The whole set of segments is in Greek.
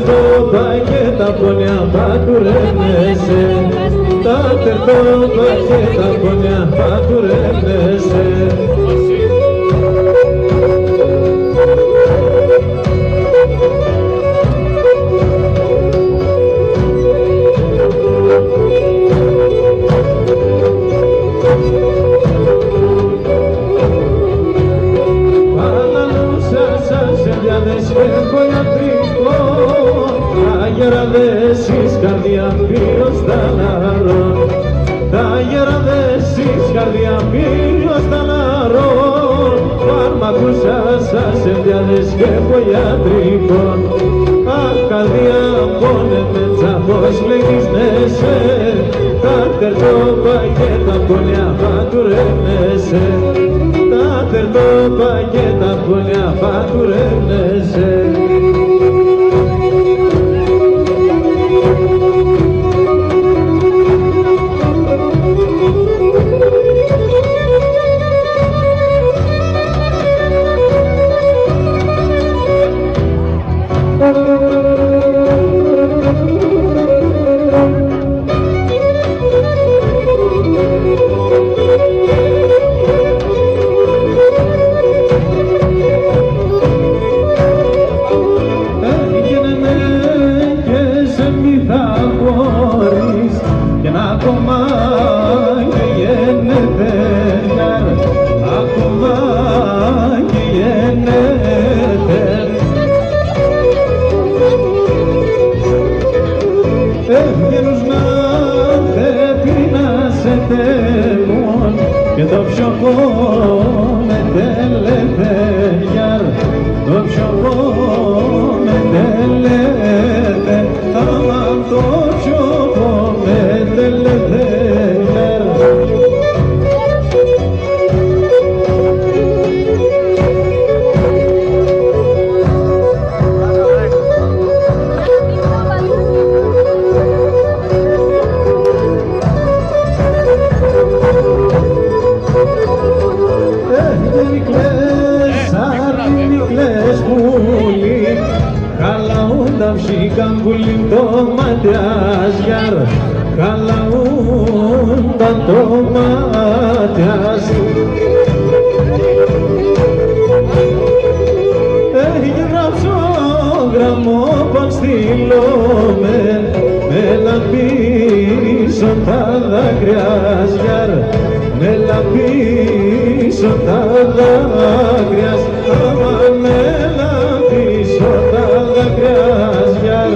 τερτόπα και τα πόνια πατουρέμεσαι, τα τερτόπα και τα πόνια πατουρέμεσαι. Γεραδέσεις καρδιά πύρος θαλαρών, τα γεραδέσεις καρδιά πύρος θαλαρών, φάρμακους σας ενδιάδες και ποιατρικών. Αχ, καρδιά πόνεμε τσαπός λεγισμέσαι, τα τερτόπα και τα πόνια πατουρέμεσαι, τα τερτόπα και τα πόνια πατουρέμεσαι. Και το πιο πόνε τελετέ, το πιο πόνε τελετέ, άμα το πιο πόνε τελετέ. Χαλαούνταν πουλί το ματιάζιαρ, χαλαούνταν το ματιάζ. Έγραψω γραμμό παν στείλω με λαμπίσω τα δάκρυαζιαρ, με λαμπίσω τα δάκρυας, άμα με λαμπίσω τα δάκρυαζιαρ.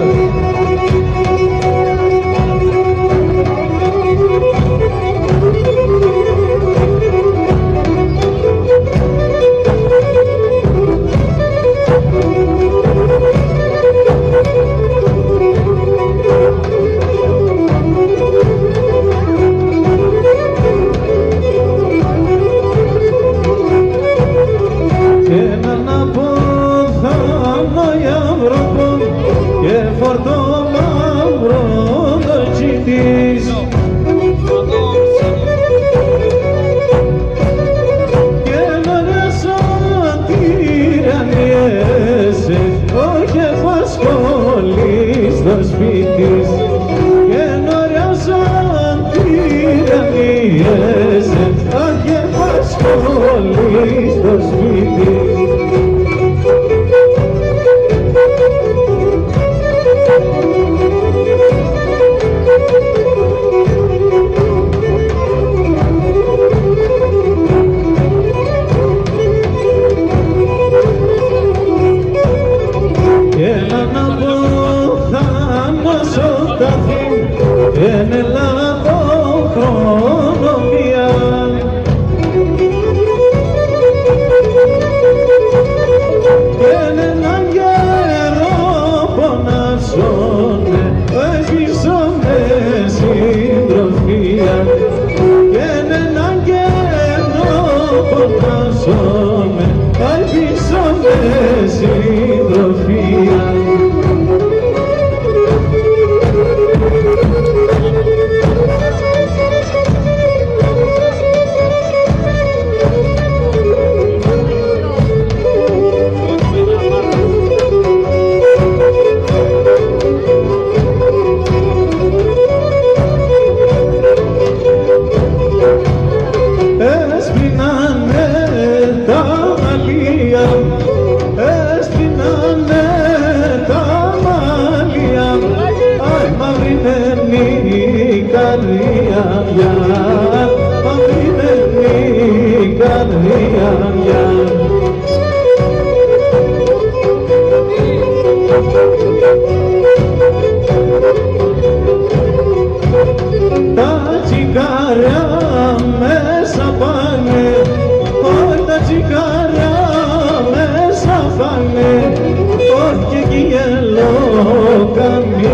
Στο σπίτι και νωριάζαν τυραννιέσαι, αχ και πασχολείς στο σπίτι. Και να πω θα νοσώ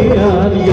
Μαρία